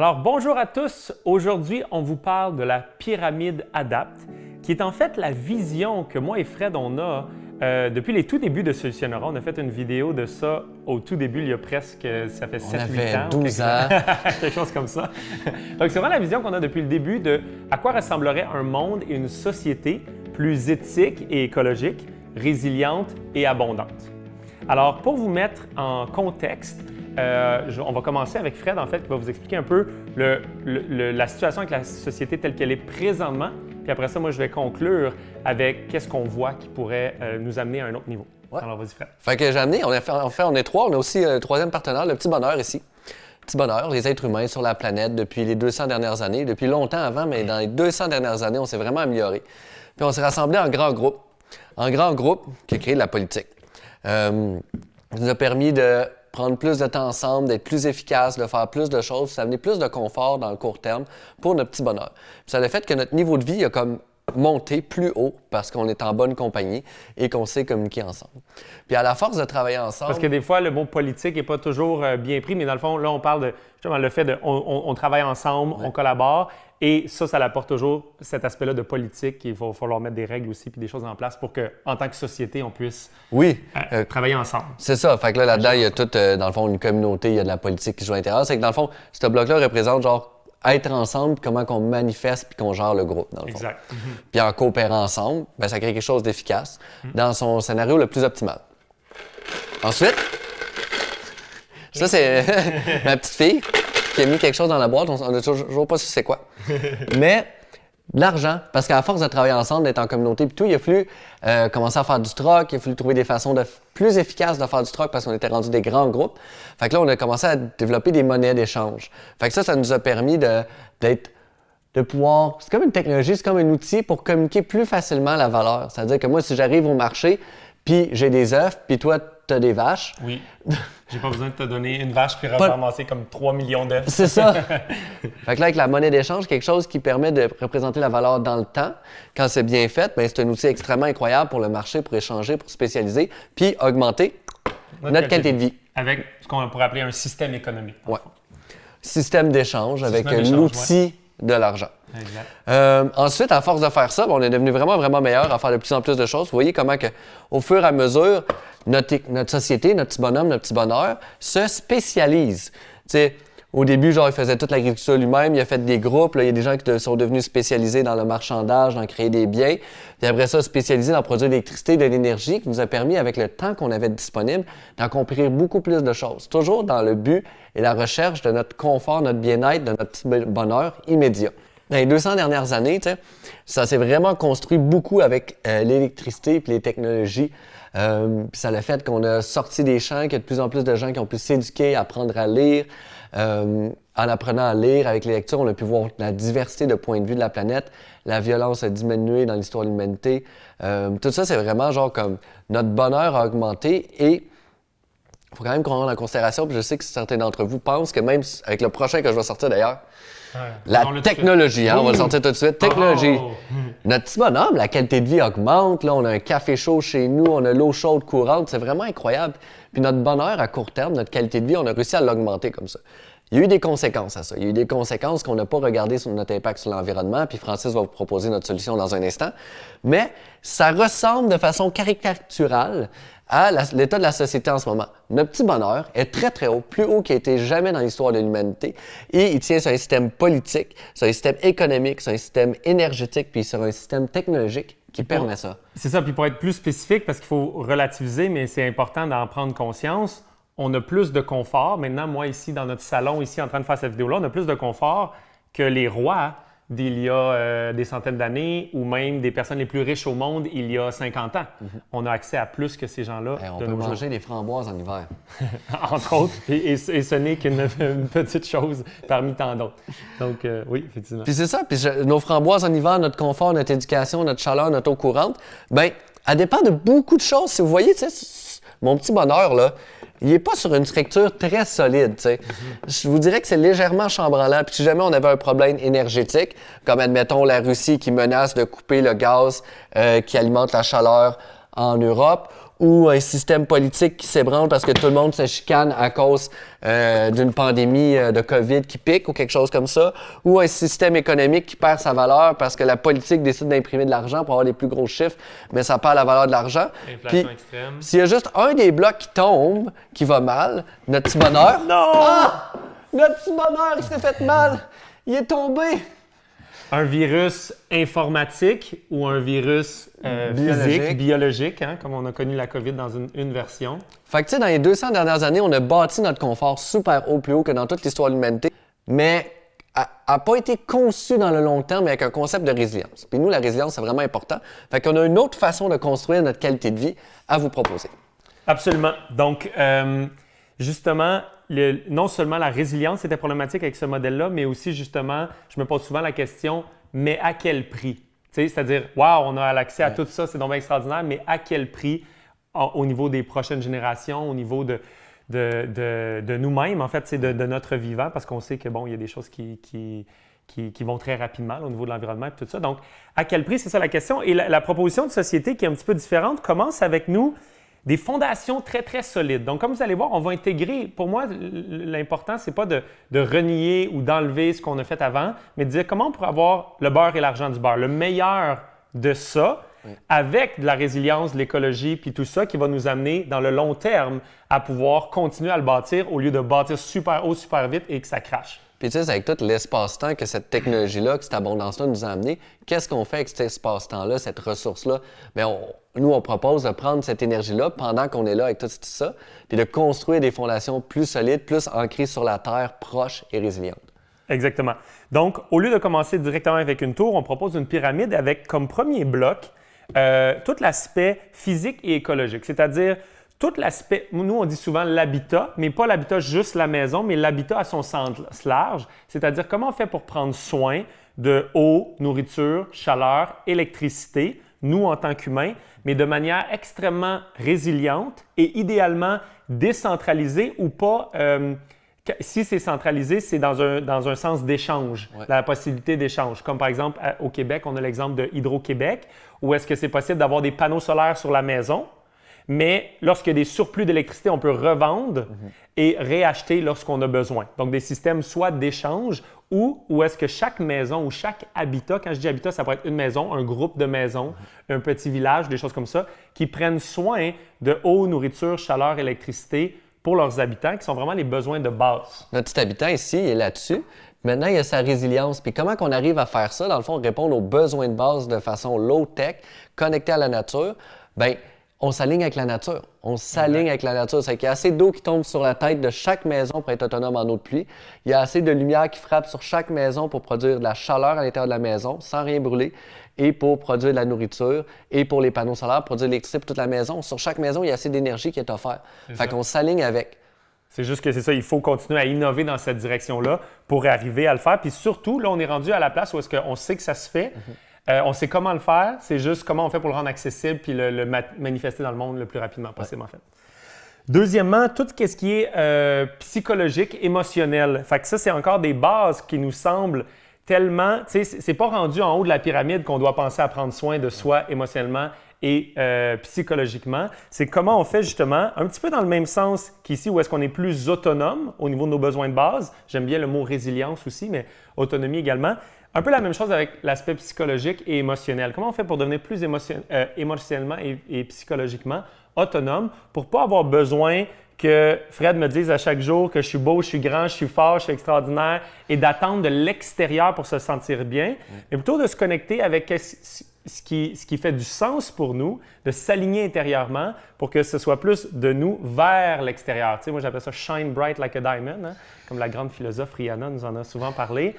Alors, bonjour à tous. Aujourd'hui, on vous parle de la pyramide ADAPT, qui est en fait la vision que moi et Fred, on a depuis les tout débuts de Solutionnera. On a fait une vidéo de ça au tout début, il y a presque, ça fait 7-8 ans. 12 ans. Quelque chose comme ça. Donc, c'est vraiment la vision qu'on a depuis le début de à quoi ressemblerait un monde et une société plus éthique et écologique, résiliente et abondante. Alors, pour vous mettre en contexte, on va commencer avec Fred, en fait, qui va vous expliquer un peu la situation avec la société telle qu'elle est présentement. Puis après ça, moi, je vais conclure avec qu'est-ce qu'on voit qui pourrait nous amener à un autre niveau. Ouais. Alors, vas-y, Fred. Fait que j'ai amené, on est trois. On a aussi le troisième partenaire, le Petit Bonheur ici. Petit Bonheur, les êtres humains sur la planète depuis les 200 dernières années. Depuis longtemps avant, mais dans les 200 dernières années, on s'est vraiment amélioré. Puis on s'est rassemblés en grands groupes. En grands groupes qui a créé de la politique. Ça nous a permis de prendre plus de temps ensemble, d'être plus efficace, de faire plus de choses, ça a amené plus de confort dans le court terme pour notre petit bonheur. Puis ça a fait que notre niveau de vie a comme monté plus haut parce qu'on est en bonne compagnie et qu'on sait communiquer ensemble. Puis à la force de travailler ensemble... Parce que des fois, le mot politique n'est pas toujours bien pris, mais dans le fond, là, on parle de justement le fait de on travaille ensemble, on collabore, et ça apporte toujours cet aspect-là de politique. Il va falloir mettre des règles aussi puis des choses en place pour qu'en tant que société, on puisse travailler ensemble. C'est ça. Fait que là-dedans, il y a tout, dans le fond, une communauté, il y a de la politique qui joue à l'intérieur. C'est que dans le fond, ce bloc-là représente genre être ensemble, puis comment qu'on manifeste puis qu'on gère le groupe, dans le fond. Exact. Puis en coopérant ensemble, bien, ça crée quelque chose d'efficace dans son scénario le plus optimal. Ensuite, ça, c'est ma petite fille qui a mis quelque chose dans la boîte. On n'a toujours pas su c'est quoi. Mais de l'argent, parce qu'à force de travailler ensemble, d'être en communauté puis tout, il a fallu commencer à faire du troc, il a fallu trouver des façons plus efficaces de faire du troc parce qu'on était rendu des grands groupes. Fait que là, on a commencé à développer des monnaies d'échange. Fait que ça nous a permis de pouvoir... C'est comme une technologie, c'est comme un outil pour communiquer plus facilement la valeur. C'est-à-dire que moi, si j'arrive au marché, puis j'ai des œufs, puis toi, tu as des vaches... Oui. J'ai pas besoin de te donner une vache puis ramasser comme 3 millions d'œufs. C'est ça. Fait que là, avec la monnaie d'échange, quelque chose qui permet de représenter la valeur dans le temps. Quand c'est bien fait, bien, c'est un outil extrêmement incroyable pour le marché, pour échanger, pour spécialiser, puis augmenter notre qualité de vie. Avec ce qu'on pourrait appeler un système économique. Oui. Système d'échange avec l'outil de l'argent. Ensuite, à force de faire ça, on est devenu vraiment, vraiment meilleur à faire de plus en plus de choses. Vous voyez comment que, au fur et à mesure, notre société, notre petit bonhomme, notre petit bonheur se spécialise. T'sais, au début, genre, il faisait toute l'agriculture lui-même, il a fait des groupes, là, il y a des gens qui sont devenus spécialisés dans le marchandage, dans créer des biens, puis après ça, spécialisés dans produire de l'électricité, de l'énergie, qui nous a permis, avec le temps qu'on avait disponible, d'accomplir beaucoup plus de choses. Toujours dans le but et la recherche de notre confort, notre bien-être, de notre petit bonheur immédiat. Dans les 200 dernières années, ça s'est vraiment construit beaucoup avec l'électricité et les technologies. Puis ça a fait qu'on a sorti des champs, qu'il y a de plus en plus de gens qui ont pu s'éduquer, apprendre à lire. En apprenant à lire, avec les lectures, on a pu voir la diversité de points de vue de la planète. La violence a diminué dans l'histoire de l'humanité. Tout ça, c'est vraiment genre comme notre bonheur a augmenté et il faut quand même qu'on prenne en considération, puis je sais que certains d'entre vous pensent que même avec le prochain que je vais sortir d'ailleurs, la technologie, on va le sortir tout de suite. Technologie. Notre petit bonhomme, la qualité de vie augmente. Là, on a un café chaud chez nous, on a l'eau chaude courante. C'est vraiment incroyable. Puis notre bonheur à court terme, notre qualité de vie, on a réussi à l'augmenter comme ça. Il y a eu des conséquences à ça. Il y a eu des conséquences qu'on n'a pas regardées sur notre impact sur l'environnement. Puis Francis va vous proposer notre solution dans un instant. Mais ça ressemble de façon caricaturale à l'état de la société en ce moment. Notre petit bonheur est très, très haut, plus haut qu'il a été jamais dans l'histoire de l'humanité. Et il tient sur un système politique, sur un système économique, sur un système énergétique, puis sur un système technologique qui permet ça. C'est ça, puis pour être plus spécifique, parce qu'il faut relativiser, mais c'est important d'en prendre conscience, on a plus de confort. Maintenant, moi, ici, dans notre salon, ici, en train de faire cette vidéo-là, on a plus de confort que les rois d'il y a des centaines d'années ou même des personnes les plus riches au monde il y a 50 ans. On a accès à plus que ces gens-là. On peut manger des framboises en hiver. Entre autres, et ce n'est qu'une petite chose parmi tant d'autres. Donc, oui, effectivement. Puis c'est ça. Puis nos framboises en hiver, notre confort, notre éducation, notre chaleur, notre eau courante, bien, elle dépend de beaucoup de choses. Si vous voyez, tu sais, mon petit bonheur, là, il n'est pas sur une structure très solide, tu sais. Je vous dirais que c'est légèrement chambranlant. Puis si jamais on avait un problème énergétique, comme admettons la Russie qui menace de couper le gaz qui alimente la chaleur en Europe, ou un système politique qui s'ébranle parce que tout le monde se chicane à cause d'une pandémie de COVID qui pique ou quelque chose comme ça, ou un système économique qui perd sa valeur parce que la politique décide d'imprimer de l'argent pour avoir les plus gros chiffres, mais ça perd la valeur de l'argent. Inflation extrême. S'il y a juste un des blocs qui tombe, qui va mal, notre petit bonheur... Non! Ah! Notre petit bonheur, il s'est fait mal! Il est tombé! Un virus informatique ou un virus physique, biologique, hein, comme on a connu la COVID dans une version. Fait que tu sais, dans les 200 dernières années, on a bâti notre confort super haut, plus haut que dans toute l'histoire de l'humanité, mais n'a pas été conçu dans le long terme avec un concept de résilience. Puis nous, la résilience, c'est vraiment important. Fait qu'on a une autre façon de construire notre qualité de vie à vous proposer. Absolument. Donc, justement, non seulement la résilience était problématique avec ce modèle-là, mais aussi, justement, je me pose souvent la question, mais à quel prix? C'est-à-dire, wow, on a l'accès à tout ça, c'est donc extraordinaire, mais à quel prix au niveau des prochaines générations, au niveau de nous-mêmes, en fait, c'est de notre vivant, parce qu'on sait que, bon, il y a des choses qui vont très rapidement au niveau de l'environnement et tout ça. Donc, à quel prix, c'est ça la question. Et la proposition de société qui est un petit peu différente commence avec nous des fondations très, très solides. Donc, comme vous allez voir, on va intégrer, pour moi, l'important, ce n'est pas de renier ou d'enlever ce qu'on a fait avant, mais de dire comment on pourrait avoir le beurre et l'argent du beurre, le meilleur de ça, avec de la résilience, de l'écologie, puis tout ça qui va nous amener dans le long terme à pouvoir continuer à le bâtir au lieu de bâtir super haut, super vite et que ça crache. Puis tu sais, avec tout l'espace-temps que cette technologie-là, que cette abondance-là nous a amené, qu'est-ce qu'on fait avec cet espace-temps-là, cette ressource-là? Bien, nous, on propose de prendre cette énergie-là pendant qu'on est là avec tout ça, puis de construire des fondations plus solides, plus ancrées sur la terre, proches et résilientes. Exactement. Donc, au lieu de commencer directement avec une tour, on propose une pyramide avec comme premier bloc tout l'aspect physique et écologique, c'est-à-dire tout l'aspect, nous on dit souvent l'habitat, mais pas l'habitat juste la maison, mais l'habitat à son sens large, c'est-à-dire comment on fait pour prendre soin de eau, nourriture, chaleur, électricité, nous en tant qu'humains, mais de manière extrêmement résiliente et idéalement décentralisée ou pas. Si c'est centralisé, c'est dans un sens d'échange, la possibilité d'échange. Comme par exemple, au Québec, on a l'exemple de Hydro-Québec, où est-ce que c'est possible d'avoir des panneaux solaires sur la maison, mais lorsqu'il y a des surplus d'électricité, on peut revendre et réacheter lorsqu'on a besoin. Donc, des systèmes soit d'échange ou où est-ce que chaque maison ou chaque habitat, quand je dis habitat, ça pourrait être une maison, un groupe de maisons, un petit village, des choses comme ça, qui prennent soin de eau, nourriture, chaleur, électricité pour leurs habitants, qui sont vraiment les besoins de base. Notre petit habitant ici, il est là-dessus. Maintenant, il y a sa résilience. Puis comment qu'on arrive à faire ça? Dans le fond, répondre aux besoins de base de façon low-tech, connecté à la nature, bien, on s'aligne avec la nature. On s'aligne avec la nature. C'est qu'il y a assez d'eau qui tombe sur la tête de chaque maison pour être autonome en eau de pluie. Il y a assez de lumière qui frappe sur chaque maison pour produire de la chaleur à l'intérieur de la maison sans rien brûler et pour produire de la nourriture et pour les panneaux solaires, produire de l'électricité pour toute la maison. Sur chaque maison, il y a assez d'énergie qui est offerte. Fait qu'on s'aligne avec. C'est juste que c'est ça, il faut continuer à innover dans cette direction-là pour arriver à le faire. Puis surtout, là, on est rendu à la place où est-ce qu'on sait que ça se fait. On sait comment le faire, c'est juste comment on fait pour le rendre accessible puis le manifester dans le monde le plus rapidement possible, en fait. Deuxièmement, tout ce qui est psychologique, émotionnel. Fait que ça, c'est encore des bases qui nous semblent tellement... Tu sais, c'est pas rendu en haut de la pyramide qu'on doit penser à prendre soin de soi émotionnellement et psychologiquement. C'est comment on fait justement, un petit peu dans le même sens qu'ici, où est-ce qu'on est plus autonome au niveau de nos besoins de base. J'aime bien le mot résilience aussi, mais autonomie également. Un peu la même chose avec l'aspect psychologique et émotionnel. Comment on fait pour devenir plus émotionnellement et psychologiquement autonome pour ne pas avoir besoin que Fred me dise à chaque jour que je suis beau, je suis grand, je suis fort, je suis extraordinaire et d'attendre de l'extérieur pour se sentir bien, mais plutôt de se connecter avec ce qui fait du sens pour nous, de s'aligner intérieurement pour que ce soit plus de nous vers l'extérieur. Tu sais, moi, j'appelle ça « shine bright like a diamond hein? », comme la grande philosophe Rihanna nous en a souvent parlé.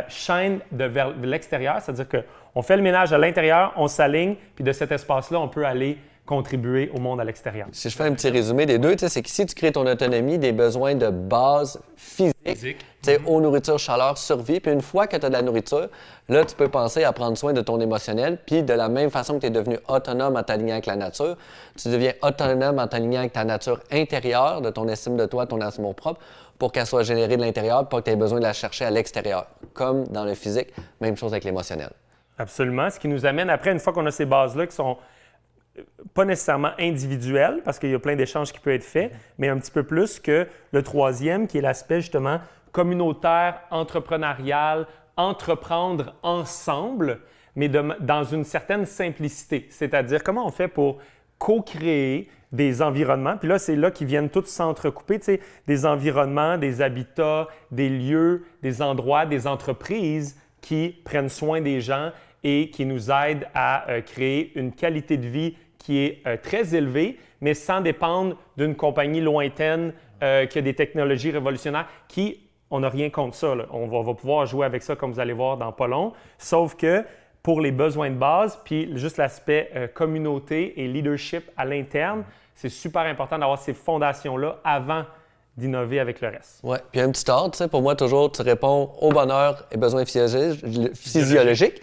Shine vers l'extérieur, c'est-à-dire qu'on fait le ménage à l'intérieur, on s'aligne, puis de cet espace-là, on peut aller contribuer au monde à l'extérieur. Si je fais un petit résumé des deux, c'est qu'ici, tu crées ton autonomie des besoins de base physique. Eau, nourriture, chaleur, survie. Puis une fois que tu as de la nourriture, là, tu peux penser à prendre soin de ton émotionnel. Puis de la même façon que tu es devenu autonome en t'alignant avec la nature, tu deviens autonome en t'alignant avec ta nature intérieure, de ton estime de toi, ton amour propre, pour qu'elle soit générée de l'intérieur, pas que tu aies besoin de la chercher à l'extérieur. Comme dans le physique, même chose avec l'émotionnel. Absolument. Ce qui nous amène après, une fois qu'on a ces bases-là qui sont pas nécessairement individuel, parce qu'il y a plein d'échanges qui peuvent être faits, mais un petit peu plus que le troisième, qui est l'aspect justement communautaire, entrepreneurial, entreprendre ensemble, mais dans une certaine simplicité. C'est-à-dire, comment on fait pour co-créer des environnements, puis là, c'est là qu'ils viennent tous s'entrecouper, tu sais, des environnements, des habitats, des lieux, des endroits, des entreprises qui prennent soin des gens et qui nous aident à créer une qualité de vie qui est très élevée, mais sans dépendre d'une compagnie lointaine qui a des technologies révolutionnaires qui, on n'a rien contre ça, là. On va pouvoir jouer avec ça comme vous allez voir dans pas long, sauf que pour les besoins de base, puis juste l'aspect communauté et leadership à l'interne, c'est super important d'avoir ces fondations-là avant d'innover avec le reste. Oui, puis un petit ordre, tu sais, pour moi, toujours, tu réponds au bonheur et besoins physiologiques,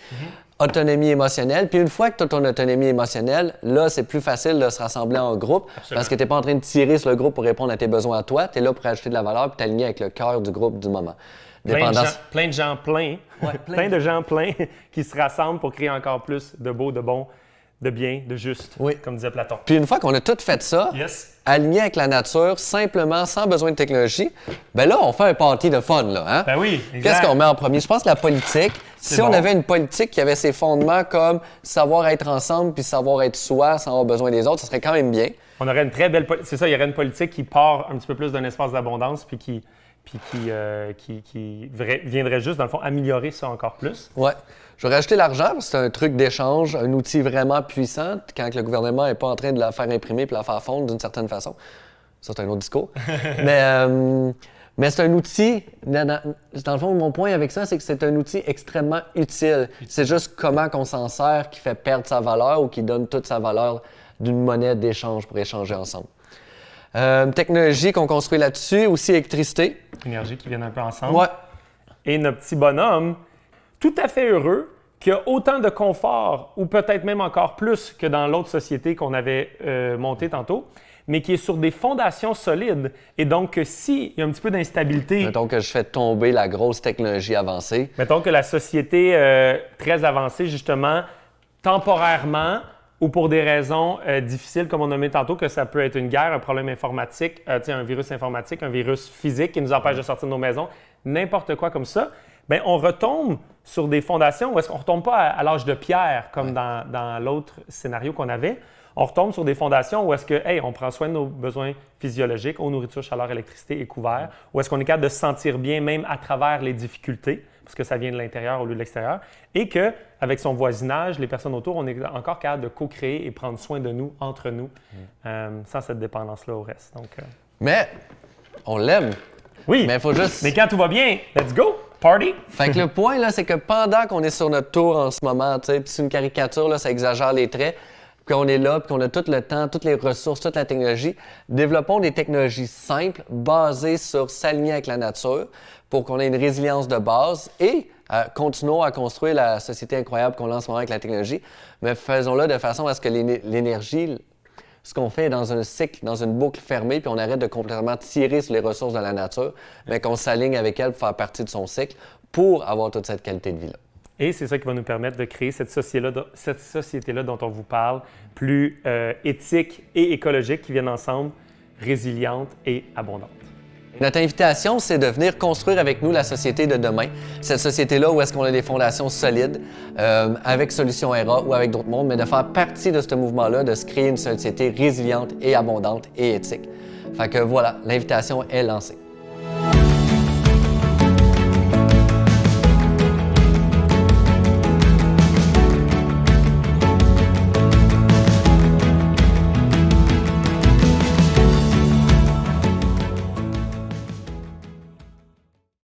autonomie émotionnelle. Puis une fois que tu as ton autonomie émotionnelle, là, c'est plus facile de se rassembler en groupe. Absolument. Parce que tu n'es pas en train de tirer sur le groupe pour répondre à tes besoins à toi. Tu es là pour ajouter de la valeur puis t'aligner avec le cœur du groupe du moment. Plein de gens pleins qui se rassemblent pour créer encore plus de beau, de bon, de bien, de juste, comme disait Platon. Puis une fois qu'on a tout fait ça, aligné avec la nature, simplement, sans besoin de technologie, ben là, on fait un party de fun, là. Hein? Ben oui, exact. Qu'est-ce qu'on met en premier? Je pense que la politique, si on avait une politique qui avait ses fondements comme savoir être ensemble puis savoir être soi sans avoir besoin des autres, ça serait quand même bien. On aurait une très belle... C'est ça, il y aurait une politique qui part un petit peu plus d'un espace d'abondance puis qui viendrait juste, dans le fond, améliorer ça encore plus. Oui. Je vais rajouter l'argent, parce que c'est un truc d'échange, un outil vraiment puissant quand le gouvernement n'est pas en train de la faire imprimer et la faire fondre d'une certaine façon. Ça, c'est un autre discours. Mais c'est un outil, dans le fond, mon point avec ça, c'est que c'est un outil extrêmement utile. C'est juste comment on s'en sert qui fait perdre sa valeur ou qui donne toute sa valeur d'une monnaie d'échange pour échanger ensemble. Technologie qu'on construit là-dessus, aussi électricité. Énergie qui viennent un peu ensemble. Ouais. Et notre petit bonhomme, tout à fait heureux, qui a autant de confort, ou peut-être même encore plus que dans l'autre société qu'on avait montée tantôt, mais qui est sur des fondations solides. Et donc, s'il y a un petit peu d'instabilité... Mettons que je fais tomber la grosse technologie avancée. Mettons que la société très avancée, justement, temporairement, ou pour des raisons difficiles, comme on a mis tantôt, que ça peut être une guerre, un problème informatique, un virus informatique, un virus physique qui nous empêche de sortir de nos maisons, n'importe quoi comme ça, bien, on retombe sur des fondations où est-ce qu'on ne retombe pas à l'âge de pierre, comme dans l'autre scénario qu'on avait. On retombe sur des fondations où est-ce que, on prend soin de nos besoins physiologiques, eau, nourriture, chaleur, électricité et couvert, où est-ce qu'on est capable de se sentir bien même à travers les difficultés, parce que ça vient de l'intérieur au lieu de l'extérieur, et qu'avec son voisinage, les personnes autour, on est encore capable de co-créer et prendre soin de nous, entre nous, sans cette dépendance-là au reste. Donc, Mais on l'aime. Oui, mais faut juste... mais quand tout va bien, let's go! Party! Fait que le point, là, c'est que pendant qu'on est sur notre tour en ce moment, tu sais, puis c'est une caricature, là, ça exagère les traits, puis qu'on est là, puis qu'on a tout le temps, toutes les ressources, toute la technologie, développons des technologies simples, basées sur s'aligner avec la nature, pour qu'on ait une résilience de base et continuons à construire la société incroyable qu'on lance en ce moment avec la technologie, mais faisons-le de façon à ce que l'énergie, ce qu'on fait est dans un cycle, dans une boucle fermée, puis on arrête de complètement tirer sur les ressources de la nature, mais qu'on s'aligne avec elle pour faire partie de son cycle pour avoir toute cette qualité de vie-là. Et c'est ça qui va nous permettre de créer cette société-là dont on vous parle, plus éthique et écologique, qui viennent ensemble, résiliente et abondante. Notre invitation, c'est de venir construire avec nous la société de demain. Cette société-là où est-ce qu'on a des fondations solides, avec Solutions ERA ou avec d'autres mondes, mais de faire partie de ce mouvement-là, de se créer une société résiliente et abondante et éthique. Fait que voilà, l'invitation est lancée.